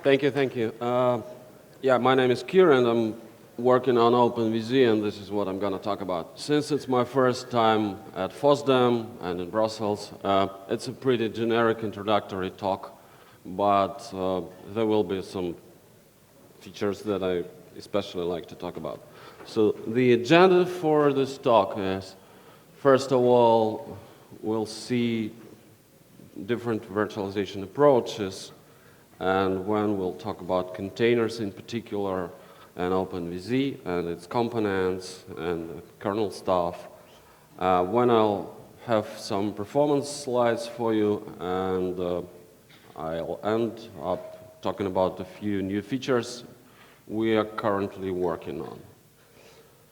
Thank you, thank you. Yeah, my name is Kieran. I'm working on OpenVZ, and this is what I'm going to talk about. Since it's my first time at FOSDEM and in Brussels, it's a pretty generic introductory talk, but there will be some features that I especially like to talk about. So the agenda for this talk is, first of all, we'll see different virtualization approaches, and when we'll talk about containers in particular, and OpenVZ and its components and kernel stuff. When I'll have some performance slides for you, and I'll end up talking about a few new features we are currently working on.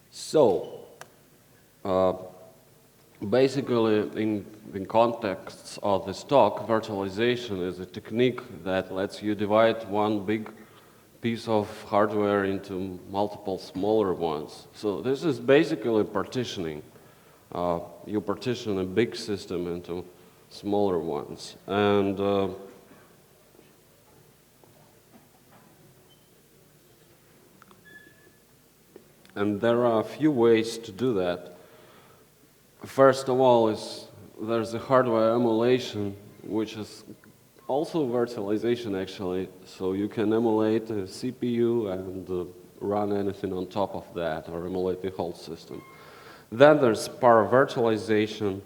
So, basically, in context of this talk, virtualization is a technique that lets you divide one big piece of hardware into multiple smaller ones. So this is basically partitioning. You partition a big system into smaller ones. And there are a few ways to do that. First of all, there's a hardware emulation, which is also virtualization, actually. So you can emulate a CPU and run anything on top of that, or emulate the whole system. Then there's Paravirtualization,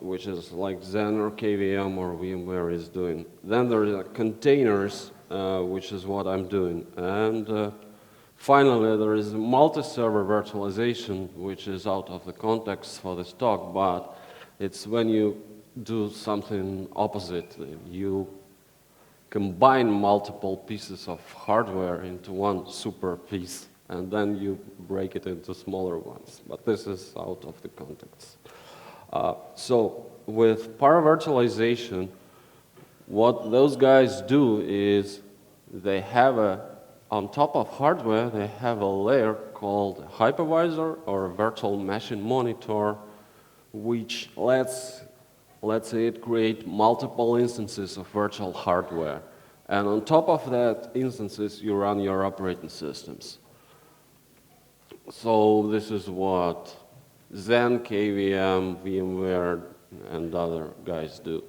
which is like Zen or KVM or VMware is doing. Then there are containers, which is what I'm doing. And finally, there is Multiserver virtualization, which is out of the context for this talk, but it's when you do something opposite. You combine multiple pieces of hardware into one super piece, and then you break it into smaller ones. But this is out of the context. So with Paravirtualization, what those guys do is they have on top of hardware, they have a layer called hypervisor or virtual machine monitor, which lets it create multiple instances of virtual hardware. And on top of that instances, you run your operating systems. So this is what Zen, KVM, VMware, and other guys do.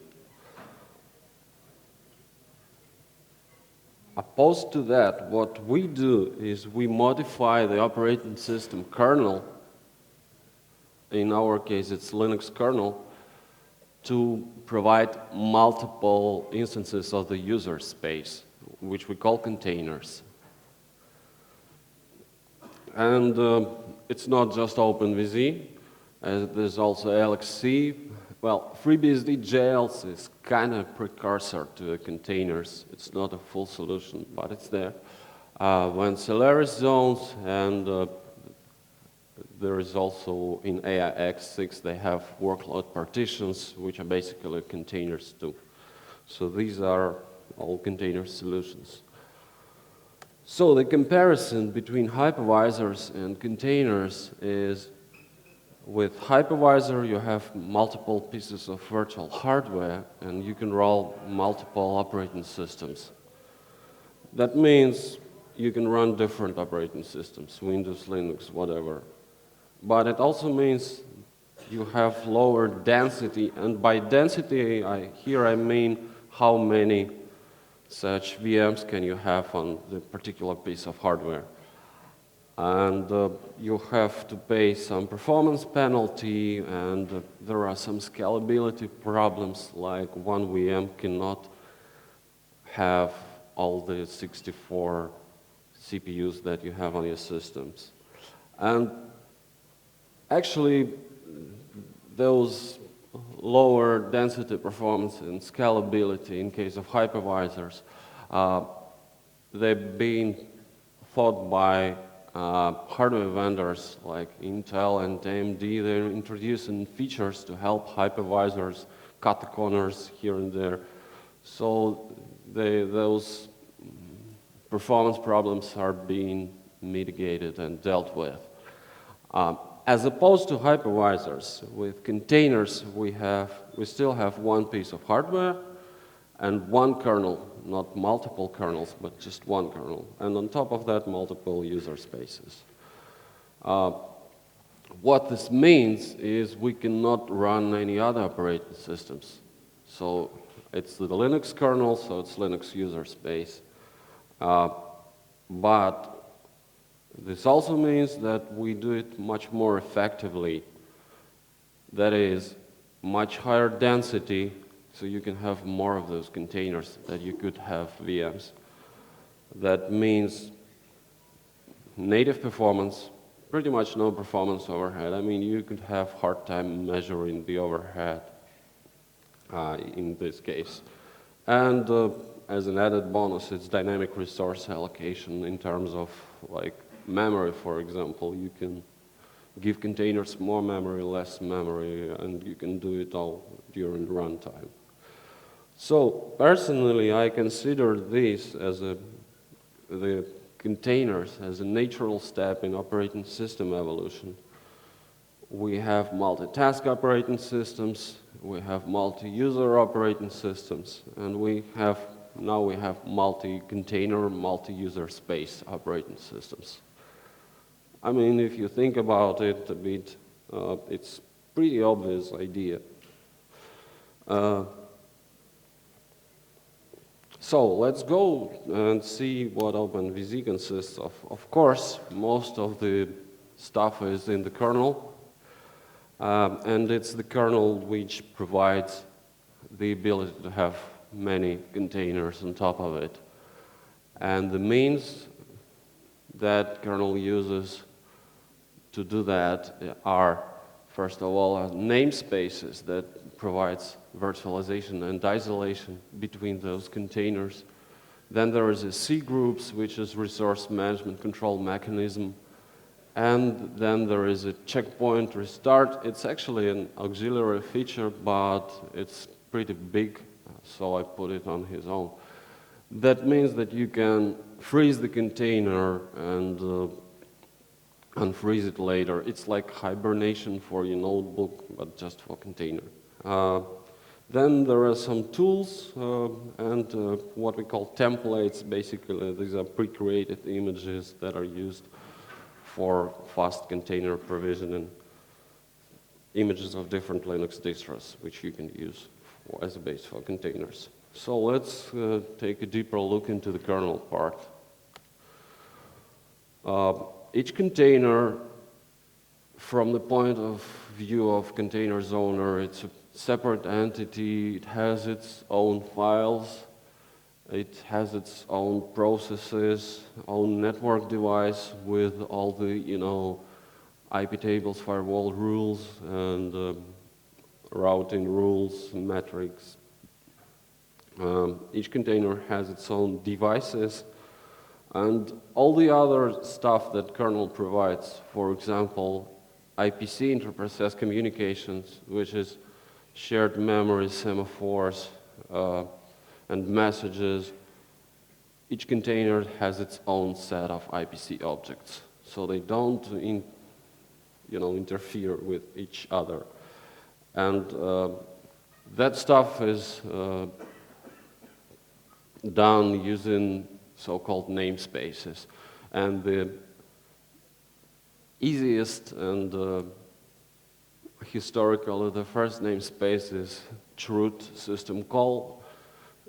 Opposed to that, what we do is we modify the operating system kernel. In our case, it's Linux kernel, to provide multiple instances of the user space, which we call containers. And it's not just OpenVZ, there's also LXC. Well, FreeBSD jails is kind of precursor to the containers. It's not a full solution, but it's there. When Solaris zones, and there is also in AIX6, they have workload partitions, which are basically containers too. So these are all container solutions. So the comparison between hypervisors and containers is, with hypervisor, you have multiple pieces of virtual hardware, and you can roll multiple operating systems. That means you can run different operating systems, Windows, Linux, whatever. But it also means you have lower density, and by density, here I mean how many such VMs can you have on the particular piece of hardware. And you have to pay some performance penalty, and there are some scalability problems, like one VM cannot have all the 64 CPUs that you have on your systems. And actually, those lower density performance and scalability in case of hypervisors, they've been thought by hardware vendors like Intel and AMD. They're introducing features to help hypervisors cut the corners here and there. So those performance problems are being mitigated and dealt with. As opposed to hypervisors, with containers we still have one piece of hardware, and one kernel, not multiple kernels, but just one kernel. And on top of that, multiple user spaces. What this means is we cannot run any other operating systems. So it's the Linux kernel, so it's Linux user space. But this also means that we do it much more effectively. That is, much higher density, so you can have more of those containers that you could have VMs. That means native performance, pretty much no performance overhead. I mean, you could have hard time measuring the overhead in this case. And as an added bonus, it's dynamic resource allocation in terms of like memory, for example. You can give containers more memory, less memory, and you can do it all during runtime. So personally, I consider this as the containers as a natural step in operating system evolution. We have multitask operating systems, we have multi-user operating systems, and now we have multi-container, multi-user space operating systems. I mean, if you think about it a bit, it's pretty obvious idea. So let's go and see what OpenVZ consists of. Of course, most of the stuff is in the kernel, and it's the kernel which provides the ability to have many containers on top of it. And the means that kernel uses to do that are, first of all, namespaces that provides virtualization and isolation between those containers. Then there is a C groups, which is resource management control mechanism. And then there is a checkpoint restart. It's actually an auxiliary feature, but it's pretty big, so I put it on his own. That means that you can freeze the container and unfreeze it later. It's like hibernation for your notebook, but just for container. Then there are some tools and what we call templates. Basically, these are pre-created images that are used for fast container provisioning, images of different Linux distros, which you can use as a base for containers. So let's take a deeper look into the kernel part. Each container, from the point of view of container's owner, it's a separate entity. It has its own files. It has its own processes, own network device with all the, IP tables, firewall rules, and routing rules, metrics. Each container has its own devices, and all the other stuff that kernel provides, for example, IPC, inter-process communications, which is shared memory, semaphores, and messages. Each container has its own set of IPC objects, so they don't interfere with each other. And that stuff is done using so-called namespaces. And the easiest and historically the first namespace is chroot system call.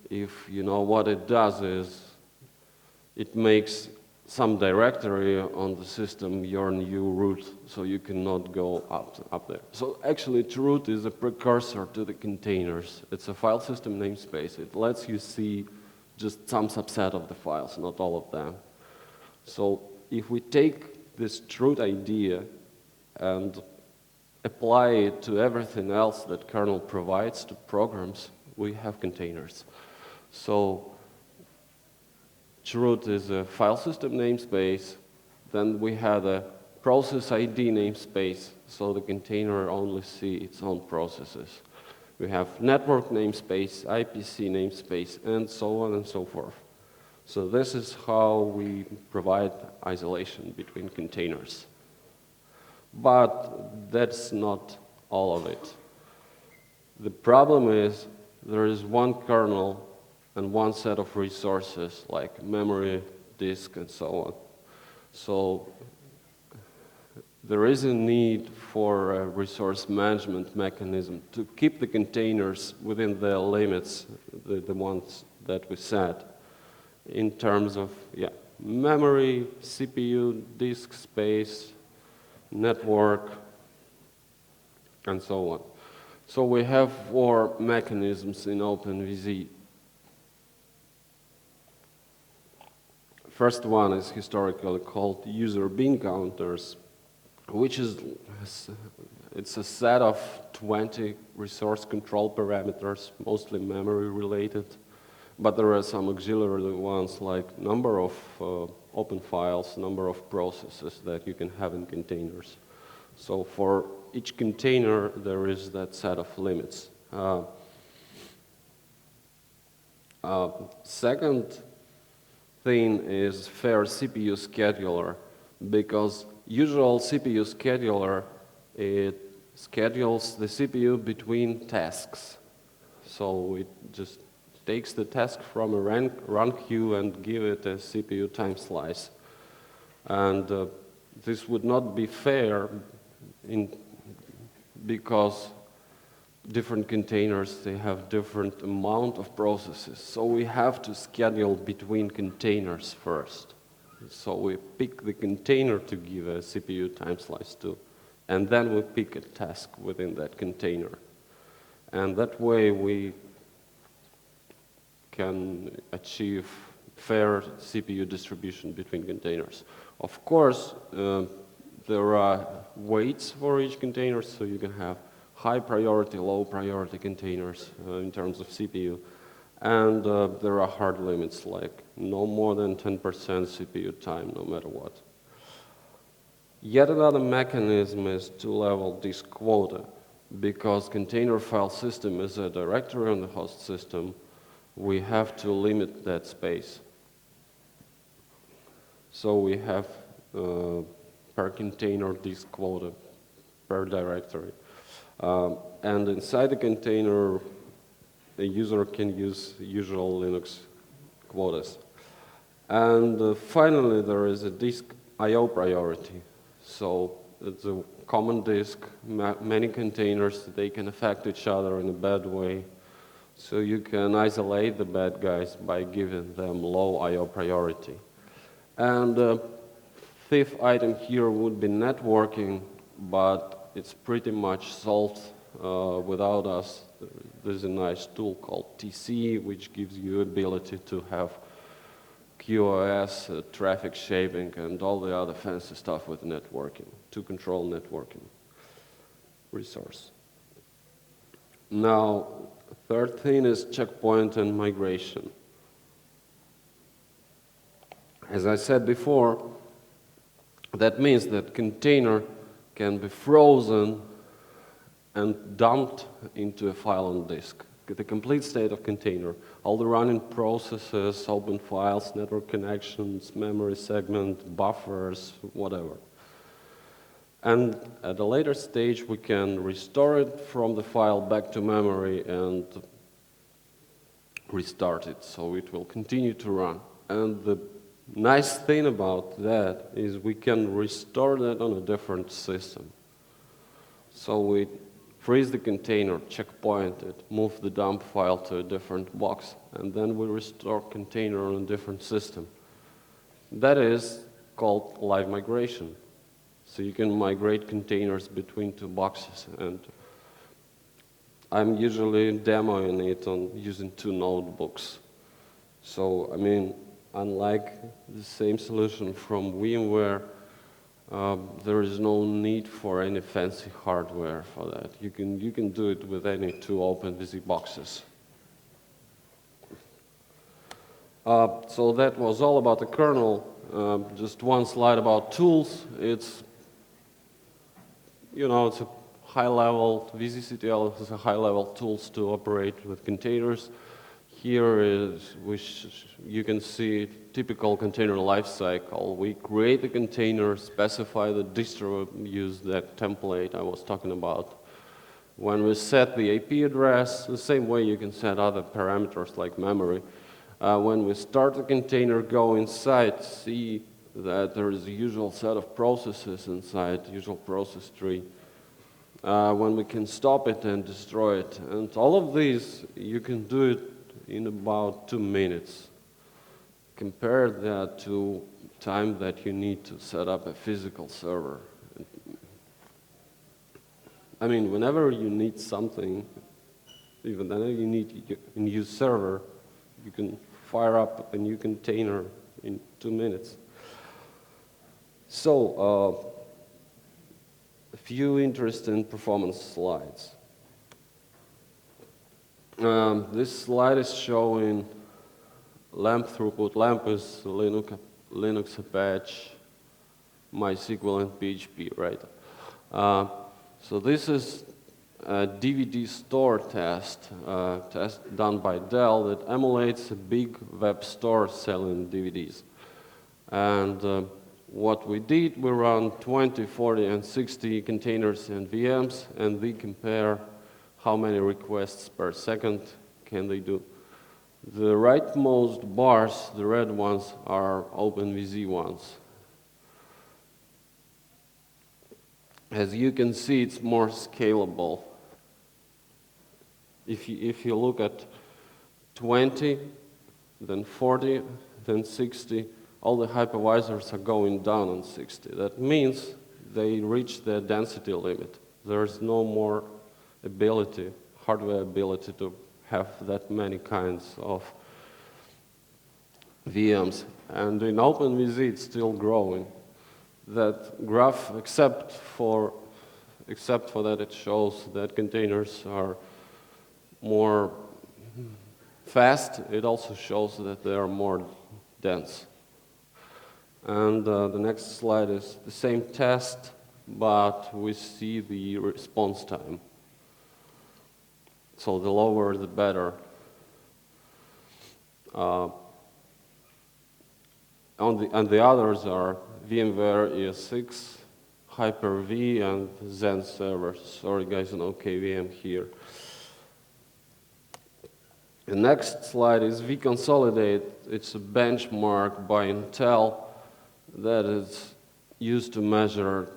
If you know what it does is it makes some directory on the system your new root, so you cannot go up there. So actually chroot is a precursor to the containers. It's a file system namespace. It lets you see just some subset of the files, not all of them. So if we take this chroot idea and apply it to everything else that kernel provides to programs, we have containers. So chroot is a file system namespace. Then we have a process ID namespace, so the container only sees its own processes. We have network namespace, IPC namespace, and so on and so forth. So this is how we provide isolation between containers. But that's not all of it. The problem is there is one kernel and one set of resources like memory, disk, and so on. So there is a need for a resource management mechanism to keep the containers within the limits, the ones that we set, in terms of memory, CPU, disk space, network, and so on. So we have 4 mechanisms in OpenVZ. First one is historically called user bean counters, which is it's a set of 20 resource control parameters, mostly memory related, but there are some auxiliary ones like number of open files, number of processes that you can have in containers. So for each container, there is that set of limits. Second thing is fair CPU scheduler, because usual CPU scheduler, it schedules the CPU between tasks. So it just takes the task from a run queue and give it a CPU time slice. And this would not be fair because different containers, they have different amount of processes. So we have to schedule between containers first. So we pick the container to give a CPU time slice to, and then we pick a task within that container. And that way we can achieve fair CPU distribution between containers. Of course, there are weights for each container, so you can have high priority, low priority containers in terms of CPU. And there are hard limits, like no more than 10% CPU time, no matter what. Yet another mechanism is two-level disk quota. Because container file system is a directory on the host system, we have to limit that space. So we have per container disk quota per directory. And inside the container, the user can use usual Linux quotas. And finally, there is a disk I/O priority. So it's a common disk, many containers, they can affect each other in a bad way. So you can isolate the bad guys by giving them low I/O priority. And the fifth item here would be networking, but it's pretty much solved without us. There's a nice tool called TC, which gives you ability to have QoS, traffic shaping, and all the other fancy stuff with networking, to control networking resource. Now, third thing is checkpoint and migration. As I said before, that means that container can be frozen and dumped into a file on disk. The complete state of container, all the running processes, open files, network connections, memory segment, buffers, whatever. And at a later stage, we can restore it from the file back to memory and restart it, so it will continue to run. And the nice thing about that is we can restore that on a different system. So we freeze the container, checkpoint it, move the dump file to a different box, and then we restore container on a different system. That is called live migration. So you can migrate containers between two boxes, and I'm usually demoing it on using two notebooks. So, I mean, unlike the same solution from VMware, there is no need for any fancy hardware for that. You can do it with any two OpenVZ boxes. So that was all about the kernel. Just one slide about tools. It's a high-level, VZCTL is a high-level tools to operate with containers. Here is, which you can see typical container lifecycle. We create the container, specify the distro, use that template I was talking about. When we set the IP address, the same way you can set other parameters like memory. When we start the container, go inside, see that there is a usual set of processes inside, usual process tree. When we can stop it and destroy it. And all of these, you can do it in about 2 minutes. Compare that to time that you need to set up a physical server. I mean, whenever you need something, even whenever you need a new server, you can fire up a new container in 2 minutes. So, a few interesting performance slides. This slide is showing LAMP throughput. LAMP is Linux, Apache, MySQL, and PHP, right? So this is a DVD store test done by Dell that emulates a big web store selling DVDs. And what we did, we run 20, 40, and 60 containers and VMs, and we compare how many requests per second can they do. The rightmost bars, the red ones, are OpenVZ ones. As you can see, it's more scalable. If you look at 20, then 40, then 60, all the hypervisors are going down on 60. That means they reach their density limit. There's no more ability, hardware ability to have that many kinds of VMs. And in OpenVZ, it's still growing. That graph, except for that it shows that containers are more fast, it also shows that they are more dense. And the next slide is the same test, but we see the response time. So the lower, the better. And the others are VMware ES6, Hyper-V, and Zen server. Sorry guys, no KVM here. The next slide is Consolidate. It's a benchmark by Intel that is used to measure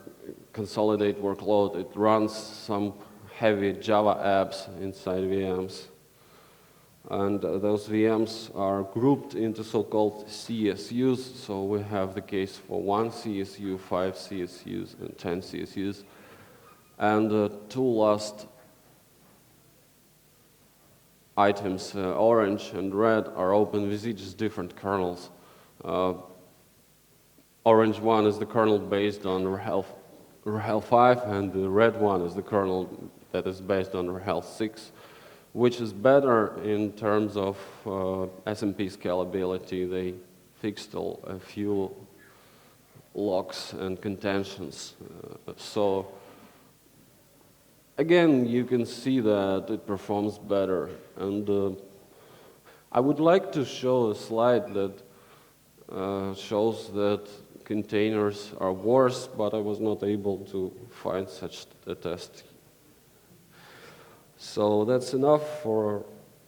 Consolidate workload. It runs some heavy Java apps inside VMs. And those VMs are grouped into so-called CSUs. So we have the case for 1 CSU, 5 CSUs, and 10 CSUs. And the two last items, orange and red, are OpenVZ, just different kernels. Orange one is the kernel based on RHEL 5, and the red one is the kernel that is based on RHEL 6. Which is better in terms of SMP scalability. They fixed a few locks and contentions. So again, you can see that it performs better. And I would like to show a slide that shows that containers are worse, but I was not able to find such a test. So that's enough for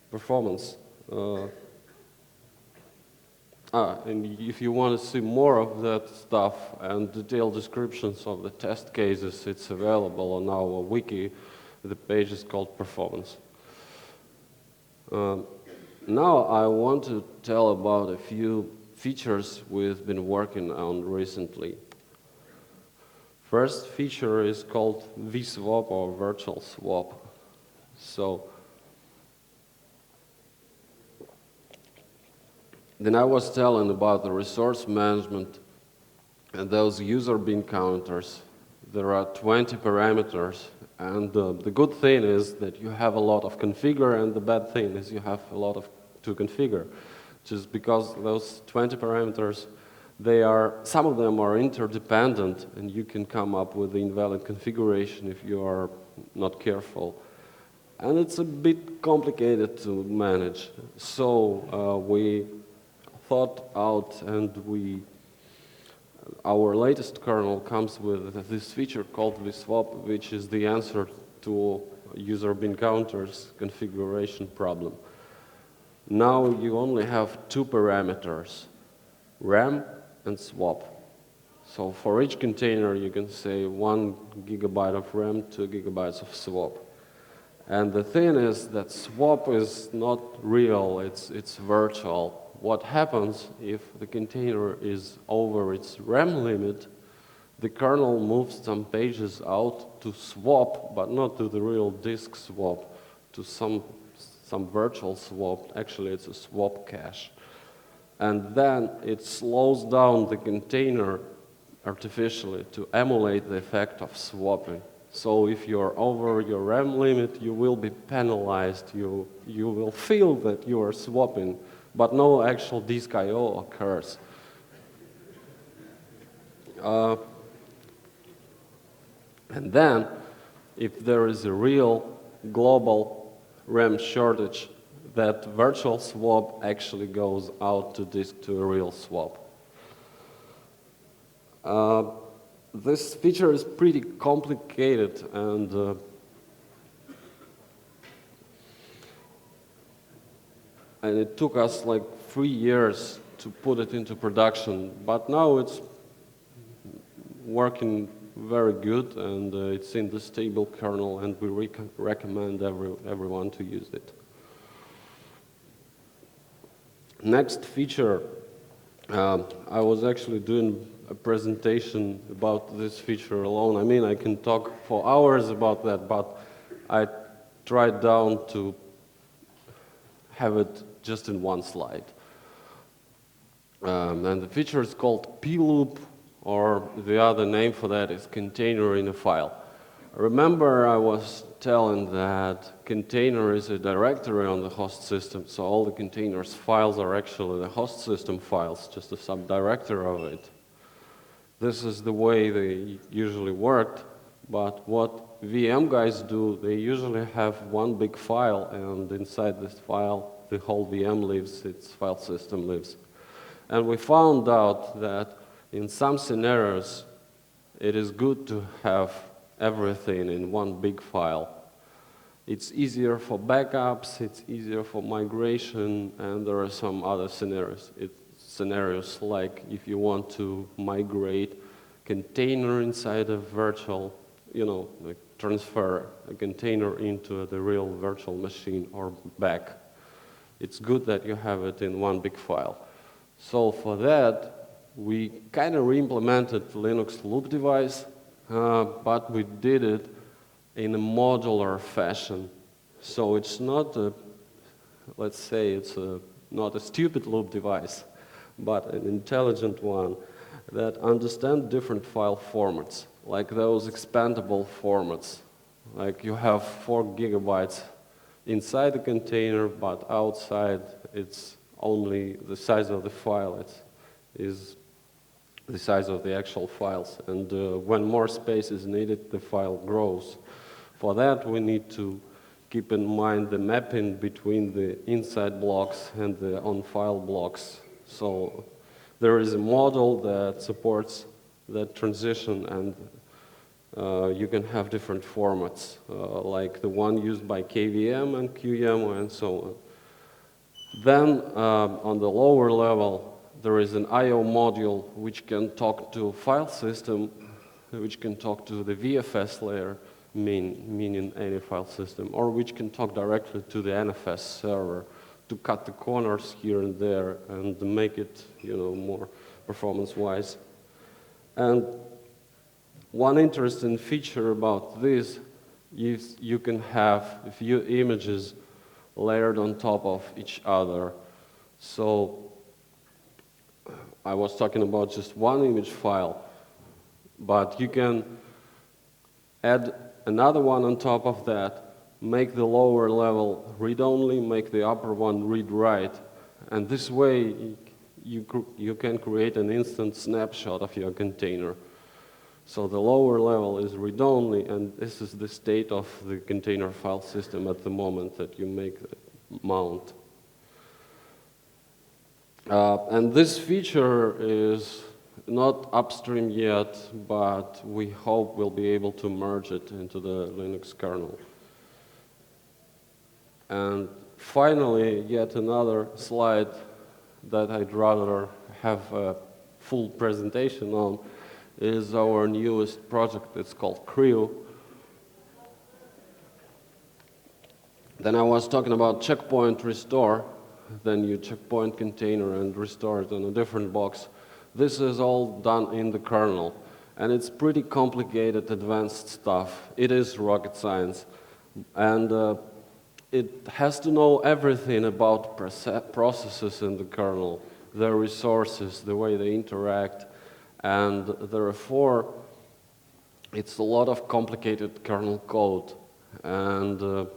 performance. And if you want to see more of that stuff and detailed descriptions of the test cases, it's available on our wiki. The page is called Performance. Now I want to tell about a few features we've been working on recently. First feature is called vSwap or virtual swap. So then I was telling about the resource management and those user bin counters. There are 20 parameters, and the good thing is that you have a lot of configure, and the bad thing is you have a lot to configure. Just because those 20 parameters, some of them are interdependent, and you can come up with the invalid configuration if you are not careful. And it's a bit complicated to manage. So we thought out, and our latest kernel comes with this feature called vSwap, which is the answer to user bin counters configuration problem. Now you only have two parameters, RAM and swap. So for each container, you can say 1 gigabyte of RAM, 2 gigabytes of swap. And the thing is that swap is not real, it's virtual. What happens if the container is over its RAM limit, the kernel moves some pages out to swap, but not to the real disk swap, to some virtual swap. Actually, it's a swap cache. And then it slows down the container artificially to emulate the effect of swapping. So if you're over your RAM limit, you will be penalized. You will feel that you are swapping, but no actual disk I/O occurs. And then, if there is a real global RAM shortage, that virtual swap actually goes out to disk to a real swap. This feature is pretty complicated, and it took us like 3 years to put it into production, but now it's working very good, and it's in the stable kernel, and we recommend everyone to use it. Next feature, I was actually doing a presentation about this feature alone. I mean, I can talk for hours about that, but I tried down to have it just in one slide. And the feature is called ploop, or the other name for that is container in a file. Remember, I was telling that container is a directory on the host system, so all the containers files are actually the host system files, just a subdirectory of it. This is the way they usually worked, but what VM guys do, they usually have one big file, and inside this file, the whole VM lives, its file system lives. And we found out that in some scenarios, it is good to have everything in one big file. It's easier for backups, it's easier for migration, and there are some other scenarios. Scenarios like if you want to migrate container inside a virtual, like transfer a container into the real virtual machine or back. It's good that you have it in one big file. So for that, we kind of re-implemented Linux loop device, but we did it in a modular fashion. So it's not let's say it's not a stupid loop device, but an intelligent one that understands different file formats, like those expandable formats. Like you have 4 gigabytes inside the container, but outside it's only the size of the file is the size of the actual files. And when more space is needed, the file grows. For that, we need to keep in mind the mapping between the inside blocks and the on-file blocks. So there is a model that supports that transition, and you can have different formats, like the one used by KVM and QEMU and so on. Then on the lower level, there is an I/O module which can talk to file system, which can talk to the VFS layer, meaning any file system, or which can talk directly to the NFS server to cut the corners here and there and make it, more performance-wise. And one interesting feature about this is you can have a few images layered on top of each other. So I was talking about just one image file, but you can add another one on top of that, make the lower level read-only, make the upper one read-write, and this way you can create an instant snapshot of your container. So the lower level is read-only, and this is the state of the container file system at the moment that you make the mount. And this feature is not upstream yet, but we hope we'll be able to merge it into the Linux kernel. And finally, yet another slide that I'd rather have a full presentation on is our newest project. It's called creo. Then I was talking about checkpoint restore. Then you checkpoint container and restore it on a different box. This is all done in the kernel. And it's pretty complicated, advanced stuff. It is rocket science. And it has to know everything about processes in the kernel, their resources, the way they interact. And therefore, it's a lot of complicated kernel code. And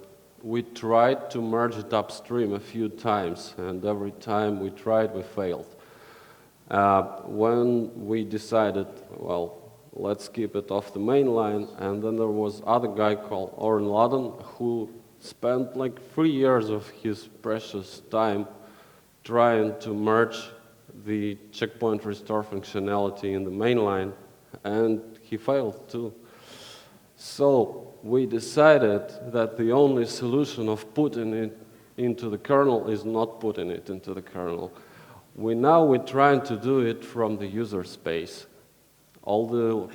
we tried to merge it upstream a few times, and every time we tried, we failed. When we decided, well, let's keep it off the main line, and then there was other guy called Oren Laden who spent like 3 years of his precious time trying to merge the checkpoint restore functionality in the main line, and he failed too. So we decided that the only solution of putting it into the kernel is not putting it into the kernel. We're trying to do it from the user space. All the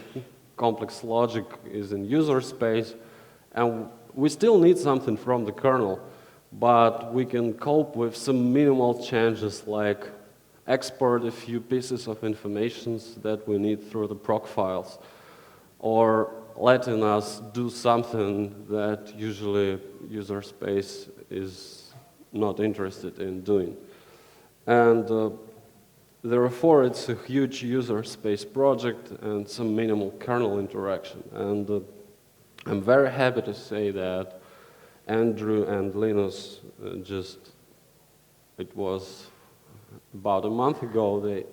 complex logic is in user space, and we still need something from the kernel, but we can cope with some minimal changes like export a few pieces of information that we need through the proc files, or letting us do something that usually user space is not interested in doing. And therefore, it's a huge user space project and some minimal kernel interaction. And I'm very happy to say that Andrew and Linus it was about a month ago,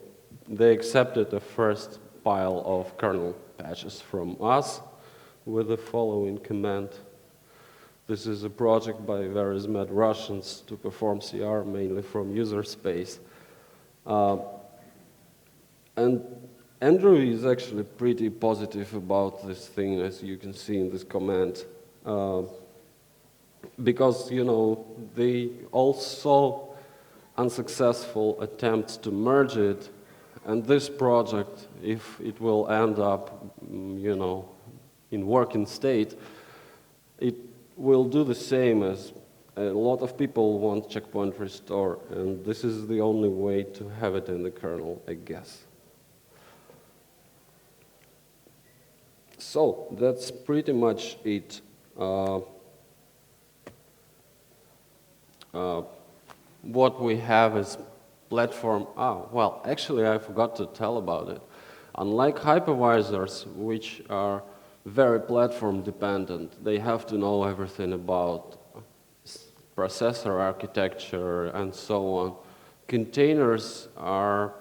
they accepted the first pile of kernel patches from us with the following command. This is a project by various mad Russians to perform CR mainly from user space. And Andrew is actually pretty positive about this thing, as you can see in this comment, because, you know, they all saw unsuccessful attempts to merge it, and this project, if it will end up, you know, in working state, it will do the same as a lot of people want checkpoint restore, and this is the only way to have it in the kernel, I guess. So that's pretty much it. What we have is platform. Well, actually, I forgot to tell about it. Unlike hypervisors, which are very platform dependent, they have to know everything about processor architecture and so on. Containers are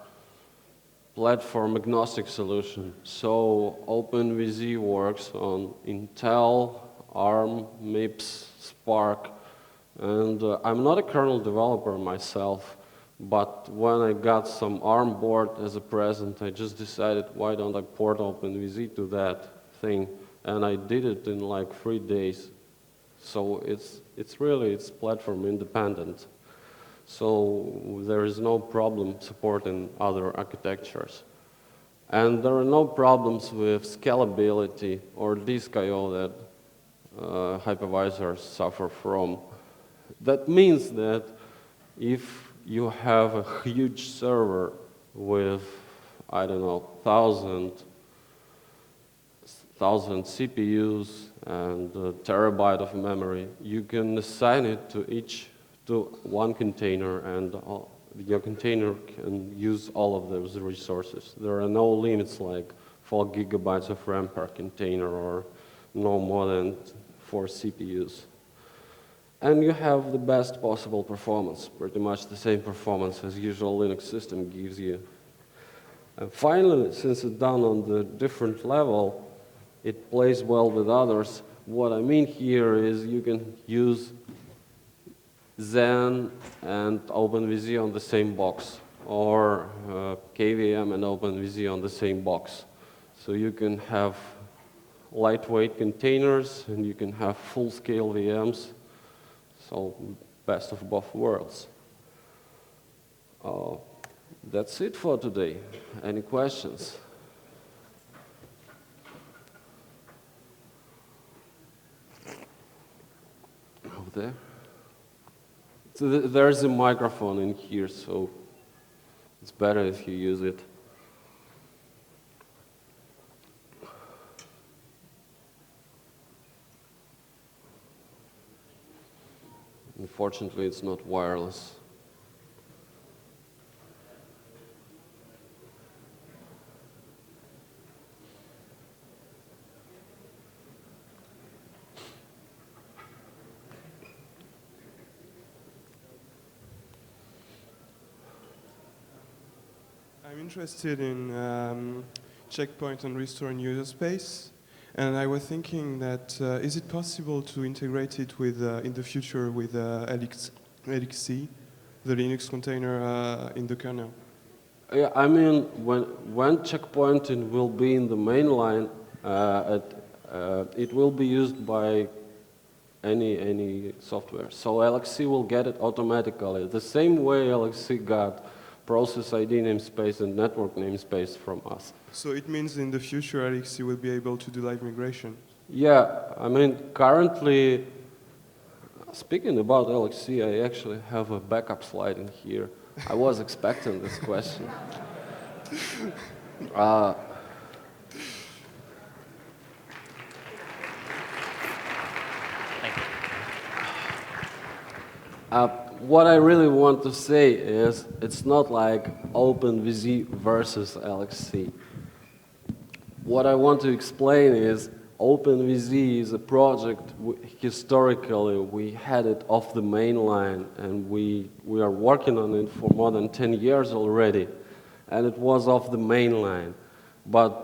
platform agnostic solution. So OpenVZ works on Intel, ARM, MIPS, Spark, and I'm not a kernel developer myself, but when I got some ARM board as a present, I just decided, why don't I port OpenVZ to that thing? And I did it in like 3 days. So it's platform independent. So there is no problem supporting other architectures. And there are no problems with scalability or disk I/O that hypervisors suffer from. That means that if you have a huge server with, I don't know, 1,000 CPUs and a terabyte of memory, you can assign it to one container, and your container can use all of those resources. There are no limits like 4 gigabytes of RAM per container or no more than 4 CPUs. And you have the best possible performance, pretty much the same performance as usual Linux system gives you. And finally, since it's done on the different level, it plays well with others. What I mean here is you can use Xen and OpenVZ on the same box, or KVM and OpenVZ on the same box. So you can have lightweight containers, and you can have full-scale VMs. So best of both worlds. That's it for today. Any questions? Over there. So there's a microphone in here, so it's better if you use it. Unfortunately, it's not wireless. I'm interested in checkpoint and restoring user space, and I was thinking that is it possible to integrate it with in the future with LXC, the Linux container in the kernel? Yeah, I mean, when checkpointing will be in the main line, it will be used by any software. So LXC will get it automatically, the same way LXC got process ID namespace and network namespace from us. So it means in the future LXC will be able to do live migration? Yeah, I mean, currently, speaking about LXC, I actually have a backup slide in here. I was expecting this question. What I really want to say is it's not like OpenVZ versus LXC. What I want to explain is OpenVZ is a project, historically we had it off the main line and we are working on it for more than 10 years already, and it was off the main line. But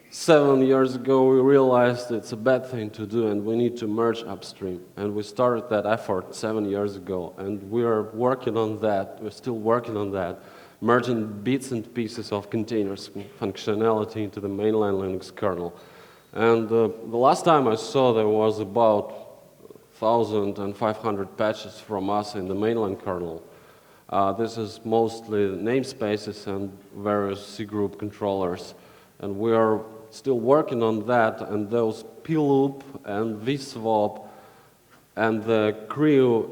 7 years ago we realized it's a bad thing to do and we need to merge upstream. And we started that effort 7 years ago, and we are working on that, we're still working on that, merging bits and pieces of containers functionality into the mainline Linux kernel. And the last time I saw there was about 1,500 patches from us in the mainline kernel. This is mostly namespaces and various C group controllers. And we are still working on that, and those ploop and vswap and the creo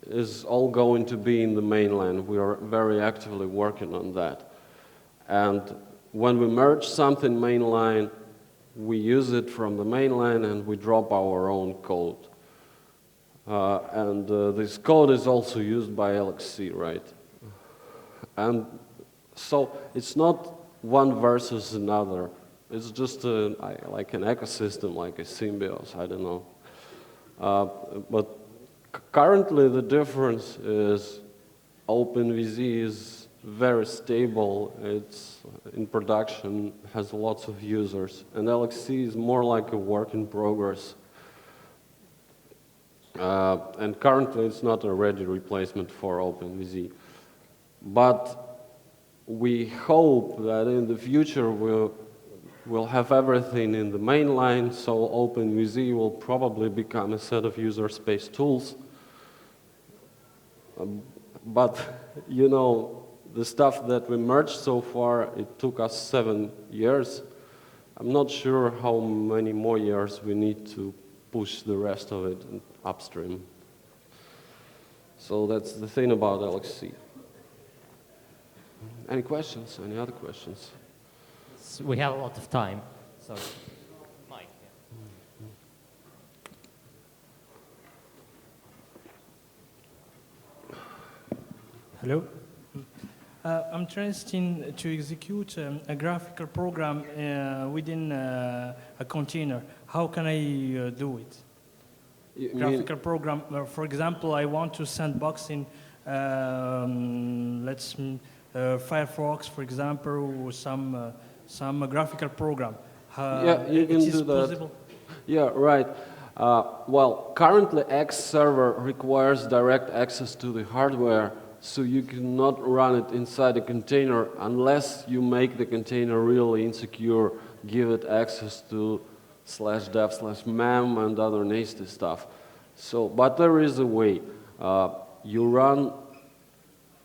is all going to be in the mainline. We are very actively working on that. And when we merge something mainline, we use it from the mainline and we drop our own code. This code is also used by LXC, right? And so it's not one versus another. It's just like an ecosystem, like a symbiosis, I don't know. But currently the difference is OpenVZ is very stable, it's in production, has lots of users, and LXC is more like a work in progress. And currently it's not a ready replacement for OpenVZ. But we hope that in the future we'll have everything in the main line, so OpenVZ will probably become a set of user space tools. But, you know, the stuff that we merged so far, it took us 7 years. I'm not sure how many more years we need to push the rest of it upstream. So that's the thing about LXC. Any questions? Any other questions? We have a lot of time. So, Mike. Yeah. Hello. I'm interested to execute a graphical program within a container. How can I do it? Graphical program. For example, I want to sandbox in, Firefox, for example, or some graphical program. Yeah, you can do that. Possible? Yeah, right. Well, currently X server requires direct access to the hardware, so you cannot run it inside a container unless you make the container really insecure, give it access to /dev/mem and other nasty stuff. So, but there is a way. You run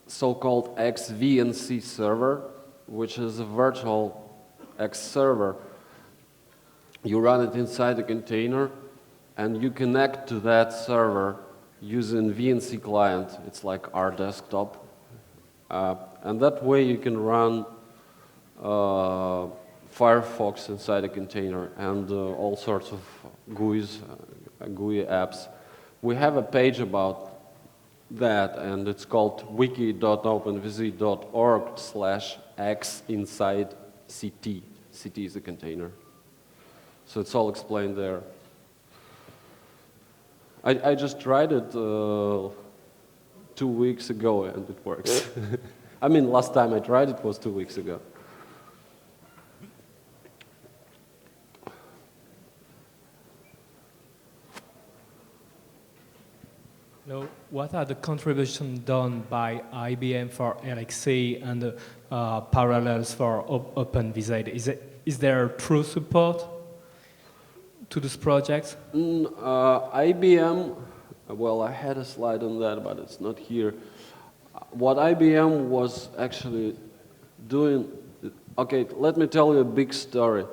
so-called XVNC server, which is a virtual X server. You run it inside a container, and you connect to that server using VNC client. It's like our desktop. And that way you can run Firefox inside a container and all sorts of GUIs, GUI apps. We have a page about that, and it's called wiki.openvz.org/x inside CT. CT is a container. So it's all explained there. I just tried it 2 weeks ago, and it works. I mean, last time I tried it was 2 weeks ago. Now, what are the contributions done by IBM for LXC and Parallels for OpenVZ? Is there true support to this project? IBM, well, I had a slide on that, but it's not here. What IBM was actually doing, okay, let me tell you a big story.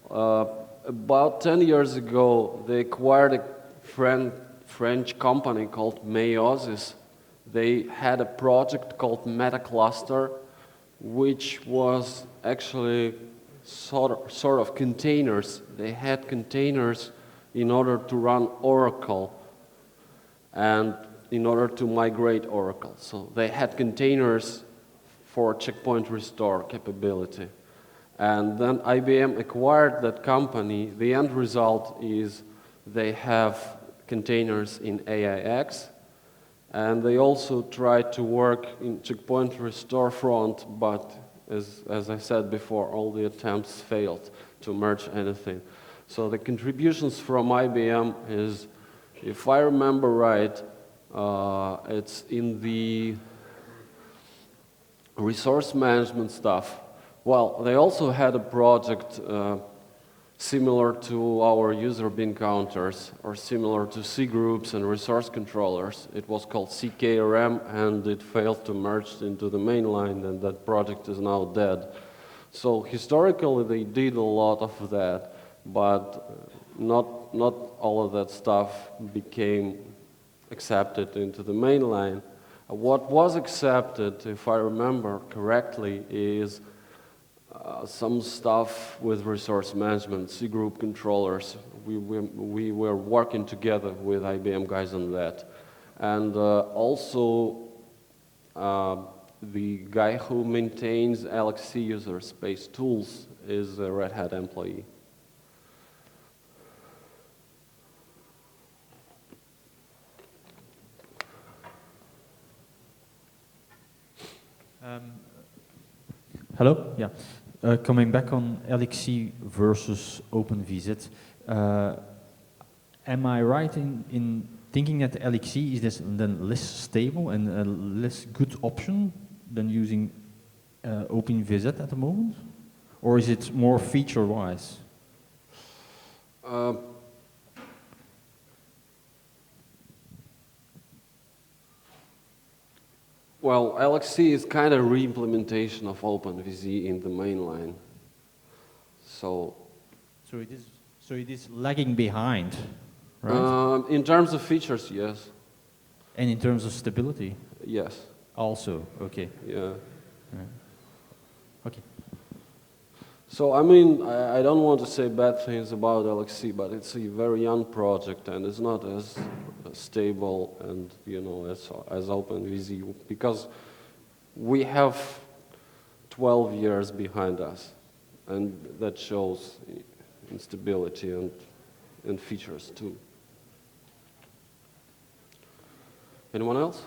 About 10 years ago, they acquired a French company called Meiosis. They had a project called MetaCluster, which was actually sort of containers. They had containers in order to run Oracle and in order to migrate Oracle. So they had containers for checkpoint restore capability. And then IBM acquired that company. The end result is they have containers in AIX, and they also tried to work in checkpoint restore front, but as I said before, all the attempts failed to merge anything. So the contributions from IBM is, if I remember right, it's in the resource management stuff. Well, they also had a project similar to our user bin counters, or similar to C groups and resource controllers. It was called CKRM, and it failed to merge into the mainline, and that project is now dead. So historically, they did a lot of that, but not all of that stuff became accepted into the mainline. What was accepted, if I remember correctly, is some stuff with resource management, C group controllers. We were working together with IBM guys on that. And also the guy who maintains LXC user space tools is a Red Hat employee. Hello, yeah. Coming back on LXC versus OpenVZ, am I right in thinking that LXC is then less stable and a less good option than using OpenVZ at the moment? Or is it more feature-wise? Well, LXC is kind of re-implementation of OpenVZ in the mainline. So it is lagging behind, right? In terms of features, yes. And in terms of stability? Yes. Also, okay. Yeah. Okay. So, I mean, I don't want to say bad things about LXC, but it's a very young project, and it's not as stable and, you know, as OpenVZ, because we have 12 years behind us, and that shows in stability and features too. Anyone else?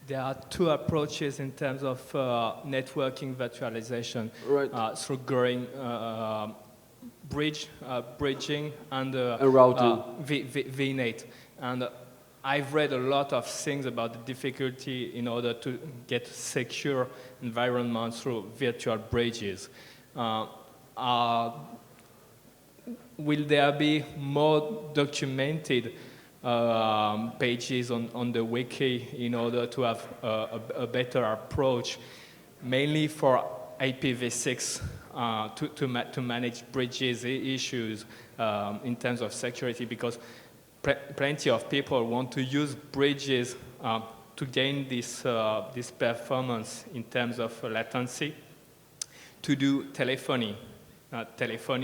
There are two approaches in terms of networking virtualization, Right. Through growing bridging and routing. VNet. And I've read a lot of things about the difficulty in order to get secure environment through virtual bridges. Will there be more documented pages on the wiki in order to have a better approach, mainly for IPv6 to manage bridges issues in terms of security? Because plenty of people want to use bridges to gain this performance in terms of latency, to do telephony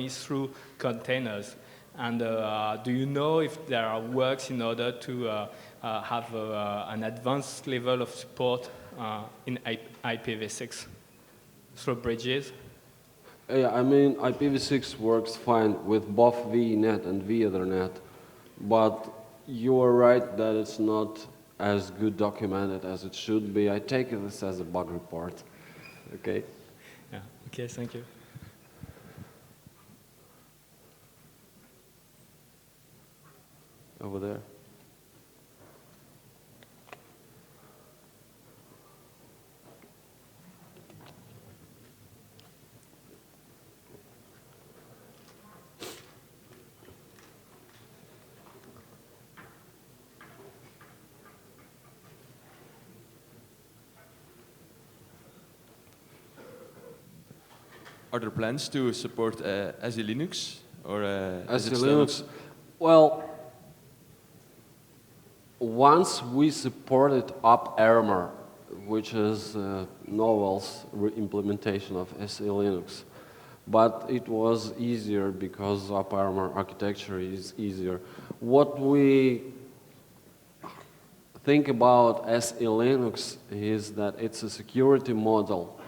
through containers. And do you know if there are works in order to have an advanced level of support in IPv6 through bridges? Yeah, I mean, IPv6 works fine with both VNet and vEthernet, but you are right that it's not as good documented as it should be. I take this as a bug report. Okay? Yeah, okay, thank you. Over there. Are there plans to support SE Linux or SE Linux? Well, once we supported UpArmor, which is Novell's implementation of SE Linux, but it was easier because UpArmor architecture is easier. What we think about SE Linux is that it's a security model,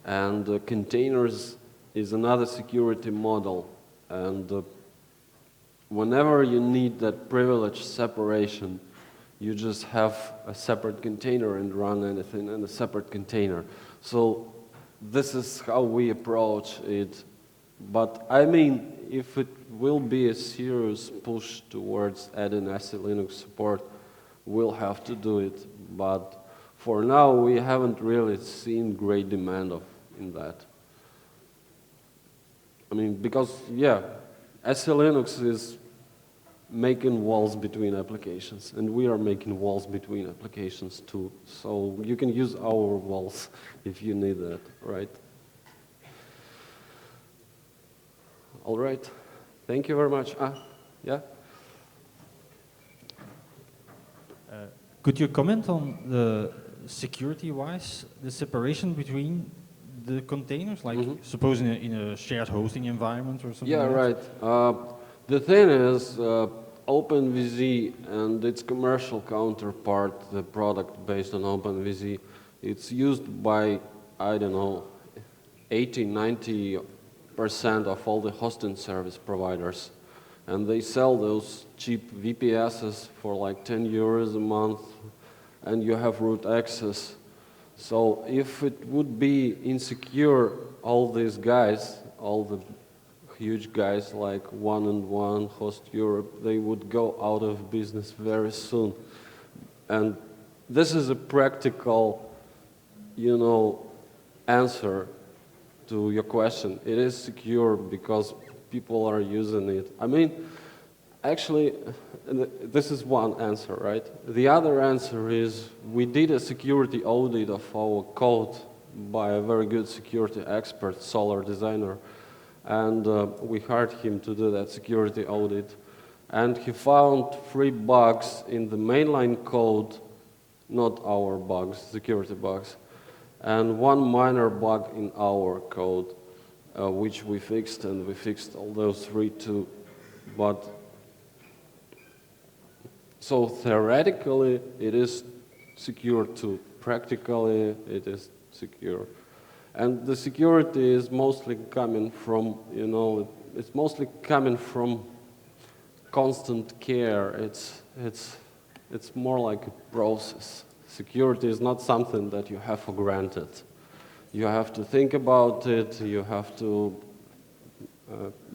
and containers is another security model. And whenever you need that privilege separation, you just have a separate container and run anything in a separate container. So this is how we approach it. But I mean, if it will be a serious push towards adding SE Linux support, we'll have to do it. But for now, we haven't really seen great demand in that. I mean, because, yeah, SE Linux is making walls between applications, and we are making walls between applications too. So you can use our walls if you need that, right? All right. Thank you very much. Yeah? Could you comment on the security-wise, the separation between the containers, like suppose in a shared hosting environment or something? Yeah, like right. The thing is, OpenVZ and its commercial counterpart, the product based on OpenVZ, it's used by, I don't know, 80–90% of all the hosting service providers. And they sell those cheap VPSs for like 10 euros a month, and you have root access. So if it would be insecure, all these guys, all the huge guys like 1&1, Host Europe, they would go out of business very soon. And this is a practical, answer to your question. It is secure because people are using it. I mean, actually, this is one answer, right? The other answer is we did a security audit of our code by a very good security expert, Solar designer, and we hired him to do that security audit. And he found 3 bugs in the mainline code, not our bugs, security bugs, and 1 minor bug in our code, which we fixed, and we fixed all those 3 too. But so theoretically, it is secure too. Practically, it is secure. And the security is mostly coming from, it's mostly coming from constant care. It's more like a process. Security is not something that you have for granted. You have to think about it. You have to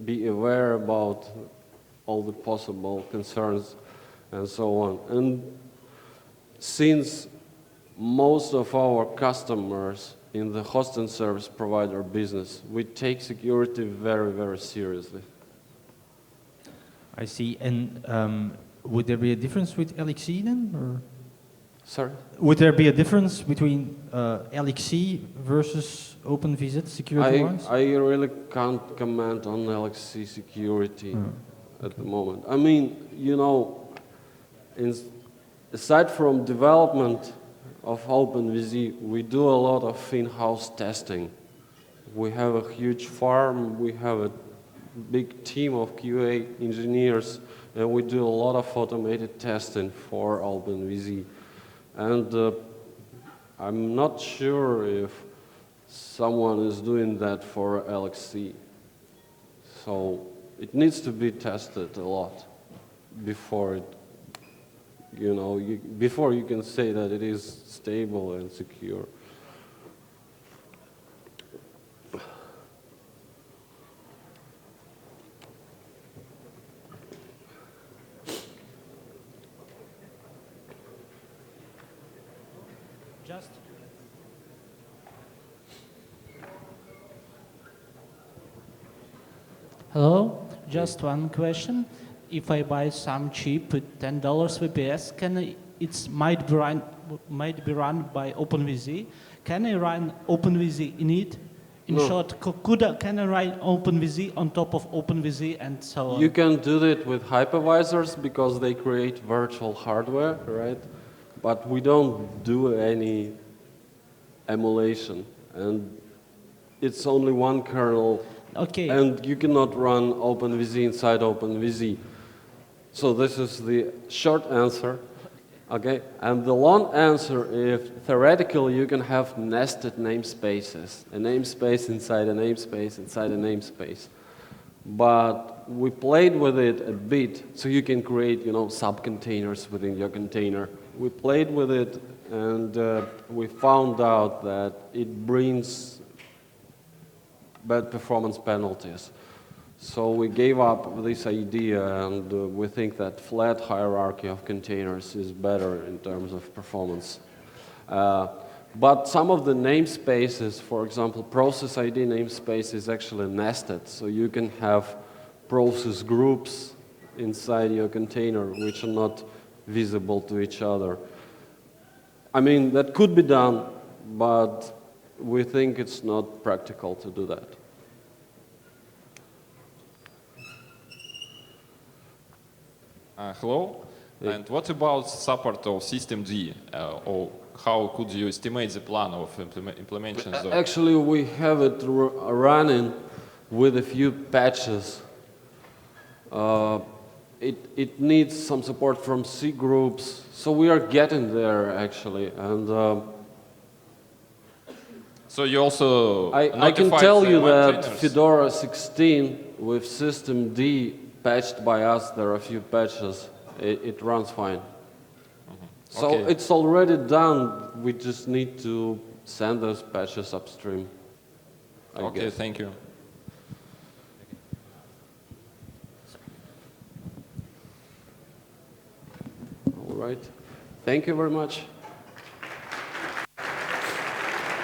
be aware about all the possible concerns. and so on. And since most of our customers in the host and service provider business, we take security very, very seriously. I see. And would there be a difference with LXC then? Or? Sorry? Would there be a difference between LXC versus OpenVZ security-wise? I really can't comment on LXC security at the moment. I mean, you know, aside from development of OpenVZ, we do a lot of in-house testing. We have a huge farm, we have a big team of QA engineers, and we do a lot of automated testing for OpenVZ. And I'm not sure if someone is doing that for LXC. So it needs to be tested a lot before it, you know, before you can say that it is stable and secure. Just. Hello, just one question. If I buy some chip with $10 VPS, it might be run by OpenVZ. Can I run OpenVZ in it? In No. short, can I write OpenVZ on top of OpenVZ and so on? You can do that with hypervisors because they create virtual hardware, right? But we don't do any emulation, and it's only one kernel. Okay. And you cannot run OpenVZ inside OpenVZ. So this is the short answer, okay? And the long answer is, theoretically, you can have nested namespaces, a namespace inside a namespace inside a namespace. But we played with it a bit, so you can create, you know, sub-containers within your container. We played with it, and we found out that it brings bad performance penalties. So we gave up this idea, and we think that flat hierarchy of containers is better in terms of performance. But some of the namespaces, for example, process ID namespace is actually nested, so you can have process groups inside your container which are not visible to each other. I mean, that could be done, but we think it's not practical to do that. Hello, and what about support of systemd? Or how could you estimate the plan of implementation? Actually, we have it running with a few patches. It needs some support from C groups, so we are getting there actually. And so you also I can tell you that Fedora 16 with systemd patched by us, there are a few patches. It runs fine. So Okay. it's already done. We just need to send those patches upstream. I guess. Thank you. All right. Thank you very much.